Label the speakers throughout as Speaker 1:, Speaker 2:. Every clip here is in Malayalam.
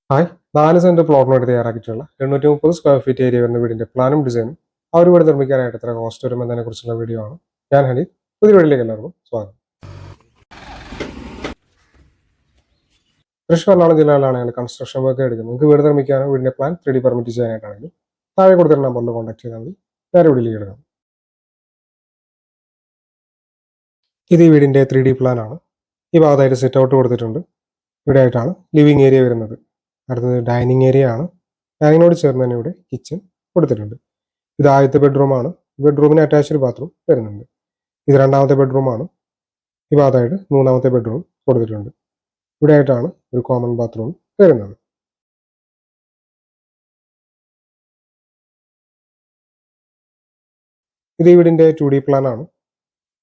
Speaker 1: ഹായ് 4 സെന്റ് പ്ലോട്ടിനോട് തയ്യാറാക്കിയിട്ടുള്ള 830 സ്ക്വയർ ഫീറ്റ് ഏരിയ വരുന്ന വീടിന്റെ പ്ലാനും ഡിസൈനും ആ ഒരു വീട് നിർമ്മിക്കാനായിട്ട് എത്ര കോസ്റ്റ് വരും എന്നതിനെ കുറിച്ചുള്ള വീഡിയോ ആണ്. ഞാൻ ഹനി. പുതിയ വീട്ടിലേക്ക് എല്ലാവർക്കും സ്വാഗതം. തൃശ്ശൂർ എറണാകുളം ജില്ലകളിലാണ് ഞങ്ങൾ കൺസ്ട്രക്ഷൻ വർക്ക് എടുക്കുന്നത്. നിങ്ങൾക്ക് വീട് നിർമ്മിക്കാനോ വീടിന്റെ പ്ലാൻ 3D പെർമിറ്റ് ചെയ്യാനായിട്ടാണെങ്കിൽ താഴെ കൊടുത്തിരുന്ന നമ്പറിൽ കോൺടാക്ട് ചെയ്താൽ മതി. നേരെ വീട്ടിലേക്ക് എടുക്കാം. ഇത് ഈ വീടിന്റെ 3D പ്ലാൻ ആണ്. ഈ ഭാഗത്തായിട്ട് സെറ്റ് ഔട്ട് കൊടുത്തിട്ടുണ്ട്. ഇവിടെ ആയിട്ടാണ് ലിവിംഗ് ഏരിയ വരുന്നത്. അടുത്തത് ഡൈനിങ് ഏരിയ ആണ്. ഡൈനിങ്ങിനോട് ചേർന്ന് തന്നെ ഇവിടെ കിച്ചൺ കൊടുത്തിട്ടുണ്ട്. ഇത് ആദ്യത്തെ ബെഡ്റൂമാണ്. ബെഡ്റൂമിന് അറ്റാച്ച്ഡ് ബാത്റൂം വരുന്നുണ്ട്. ഇത് രണ്ടാമത്തെ ബെഡ്റൂമാണ്. ഈ ഭാഗത്തായിട്ട് മൂന്നാമത്തെ ബെഡ്റൂം കൊടുത്തിട്ടുണ്ട്. ഇവിടെ ആയിട്ടാണ് ഒരു കോമൺ ബാത്റൂം വരുന്നത്. ഇത് ഈ വീടിന്റെ 2D പ്ലാൻ ആണ്.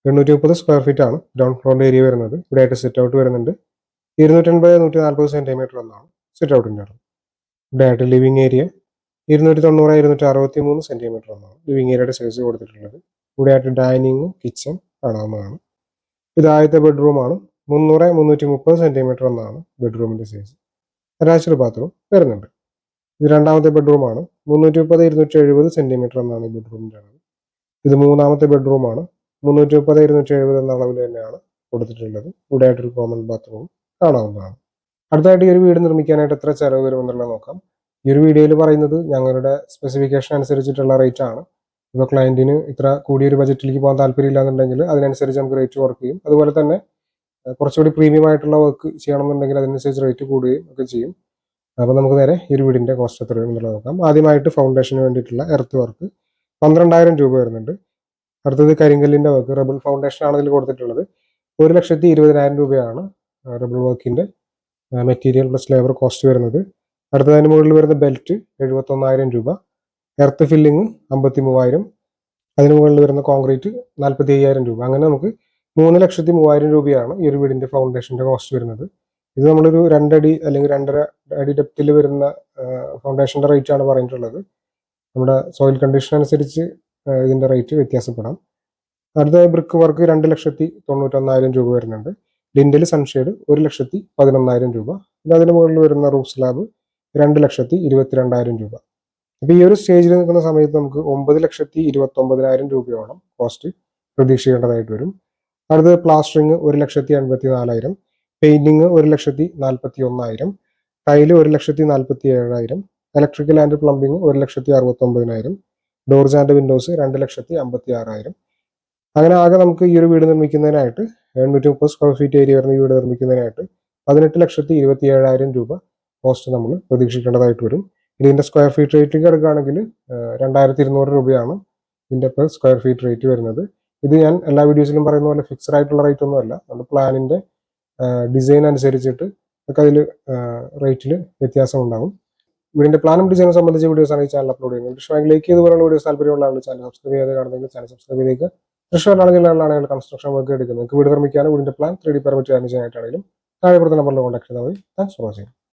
Speaker 1: 830 സ്ക്വയർ ഫീറ്റ് ആണ് ഗ്രൗണ്ട് ഫ്ലോറിന്റെ ഏരിയ വരുന്നത്. ഇവിടെ ആയിട്ട് സെറ്റ് ഔട്ട് വരുന്നുണ്ട്. 280-140 സെന്റിമീറ്റർ എന്നാണ് സെറ്റ് ഔട്ടിന്റെ അളവ്. ഇവിടെ ആയിട്ട് ലിവിംഗ് ഏരിയ 290-263 സെന്റിമീറ്റർ എന്നാണ് ലിവിംഗ് ഏരിയയുടെ സൈസ് കൊടുത്തിട്ടുള്ളത്. ഇവിടെ ആയിട്ട് ഡൈനിങ് കിച്ചൺ കാണാവുന്നതാണ്. ഇത് ആദ്യത്തെ ബെഡ്റൂമാണ്. 300-330 സെന്റിമീറ്റർ എന്നാണ് ബെഡ്റൂമിന്റെ സൈസ്. അറ്റാച്ച്ഡ് ബാത്റൂം വരുന്നുണ്ട്. ഇത് രണ്ടാമത്തെ ബെഡ്റൂമാണ്. 330-270 സെന്റിമീറ്റർ എന്നാണ് ഈ ബെഡ്റൂമിന്റെ അളവ്. ഇത് മൂന്നാമത്തെ ബെഡ്റൂമാണ്. 330-270 എന്ന അളവിൽ തന്നെയാണ് കൊടുത്തിട്ടുള്ളത്. ഇവിടെ ആയിട്ടൊരു കോമൺ ബാത്റൂം കാണാവുന്നതാണ്. അടുത്തായിട്ട് ഈ ഒരു വീട് നിർമ്മിക്കാനായിട്ട് എത്ര ചെലവ് വരുമെന്നുള്ളത് നോക്കാം. ഈ ഒരു വീഡിയോയിൽ പറയുന്നത് ഞങ്ങളുടെ സ്പെസിഫിക്കേഷൻ അനുസരിച്ചിട്ടുള്ള റേറ്റ് ആണ്. ഇപ്പോൾ ക്ലയന്റിന് ഇത്ര കൂടിയൊരു ബജറ്റിലേക്ക് പോകാൻ താല്പര്യമില്ല എന്നുണ്ടെങ്കിൽ അതിനനുസരിച്ച് നമുക്ക് റേറ്റ് കുറയ്ക്കുകയും അതുപോലെ തന്നെ കുറച്ചുകൂടി പ്രീമിയം ആയിട്ടുള്ള വർക്ക് ചെയ്യണമെന്നുണ്ടെങ്കിൽ അതിനനുസരിച്ച് റേറ്റ് കൂടുകയും ഒക്കെ ചെയ്യും. അപ്പോൾ നമുക്ക് നേരെ ഈ ഒരു വീടിന്റെ കോസ്റ്റ് എത്ര എന്നുള്ളത് നോക്കാം. ആദ്യമായിട്ട് ഫൗണ്ടേഷന് വേണ്ടിയിട്ടുള്ള എർത്ത് വർക്ക് 12,000 രൂപ വരുന്നുണ്ട്. അടുത്തത് കരിങ്കല്ലിന്റെ വർക്ക് റബിൾ ഫൗണ്ടേഷൻ ആണ് ഇതിൽ കൊടുത്തിട്ടുള്ളത്. 1,20,000 രൂപയാണ് റബിൾ വർക്കിന്റെ മെറ്റീരിയൽ പ്ലസ് ലേബർ കോസ്റ്റ് വരുന്നത്. അടുത്തതിന് മുകളിൽ വരുന്ന ബെൽറ്റ് 71,000 രൂപ. Earth filling 53,000. അതിന് മുകളിൽ വരുന്ന കോൺക്രീറ്റ് 45,000 രൂപ. അങ്ങനെ നമുക്ക് 3,03,000 രൂപയാണ് ഈ ഒരു വീടിന്റെ ഫൗണ്ടേഷന്റെ കോസ്റ്റ് വരുന്നത്. ഇത് നമ്മളൊരു 2 അടി അല്ലെങ്കിൽ 2.5 അടി ഡെപ്തിൽ വരുന്ന ഫൗണ്ടേഷന്റെ റേറ്റ് ആണ് പറഞ്ഞിട്ടുള്ളത്. നമ്മുടെ സോയിൽ കണ്ടീഷൻ അനുസരിച്ച് ഇതിന്റെ റേറ്റ് വ്യത്യാസപ്പെടാം. അടുത്ത ബ്രിക്ക് വർക്ക് 2,91,000 രൂപ വരുന്നുണ്ട്. ലിൻഡൽ സൺഷെയ്ഡ് 1,11,000 രൂപ. പിന്നെ അതിന് മുകളിൽ വരുന്ന റൂഫ് സ്ലാബ് 2,22,000 രൂപ. അപ്പോൾ ഈ ഒരു സ്റ്റേജിൽ നിൽക്കുന്ന സമയത്ത് നമുക്ക് 9,29,000 രൂപയോളം കോസ്റ്റ് പ്രതീക്ഷിക്കേണ്ടതായിട്ട് വരും. അടുത്തത് plastering 1,84,000, painting 1,41,000, tile 1,47,000, electrical and plumbing 1,69,000, doors and Windows 2,56,000. അങ്ങനെ ആകെ നമുക്ക് ഈ ഒരു വീട് നിർമ്മിക്കുന്നതിനായിട്ട് 830 സ്ക്വയർ ഫീറ്റ് ഏരിയ വരുന്ന ഈ വീട് നിർമ്മിക്കുന്നതിനായിട്ട് 18,27,000 രൂപ കോസ്റ്റ് നമ്മൾ പ്രതീക്ഷിക്കേണ്ടതായിട്ട് വരും. ഇതിന്റെ സ്ക്വയർ ഫീറ്റ് റേറ്റ് എടുക്കുകയാണെങ്കിൽ 2,200 രൂപയാണ് ഇതിന്റെ പെർ സ്ക്വയർ ഫീറ്റ് റേറ്റ് വരുന്നത്. ഇത് ഞാൻ എല്ലാ വീഡിയോസിലും പറയുന്ന പോലെ ഫിക്സ്ഡ് ആയിട്ടുള്ള റേറ്റ് ഒന്നുമല്ല. നമ്മുടെ പ്ലാനിന്റെ ഡിസൈൻ അനുസരിച്ചിട്ട് ഒക്കെ അതിൽ റേറ്റിൽ വ്യത്യാസം ഉണ്ടാകും. വീടിന്റെ പ്ലാനും ഡിസൈനും സംബന്ധിച്ച വീഡിയോസ് ആണ് ഈ ചാനൽ അപ്ലോഡ് ചെയ്യുന്നത്. ഇഷ്ടമെങ്കിലേക്ക് ഇതുപോലുള്ള വീഡിയോസ് താല്പര്യമുള്ള ആളുകൾ ചാനൽ സബ്സ്ക്രൈബ് ചെയ്ത് കാണുന്നെങ്കിൽ ചാനൽ സബ്സ്ക്രൈബ് ചെയ്തേക്ക്. തൃശ്ശൂർ ജില്ലകളിലാണ് ഞങ്ങൾ കൺസ്ട്രക്ഷൻ വർക്ക് എടുക്കുന്നത്. നിങ്ങൾക്ക് വീട് നിർമ്മിക്കാനും വീടിന്റെ പ്ലാൻ 3D പെർമിറ്റ് ചെയ്യാനായിട്ടാണെങ്കിലും താഴെ കൊടുത്ത നമ്പറിൽ കോൺടാക്ട് ചെയ്താൽ മതി. Thanks for watching.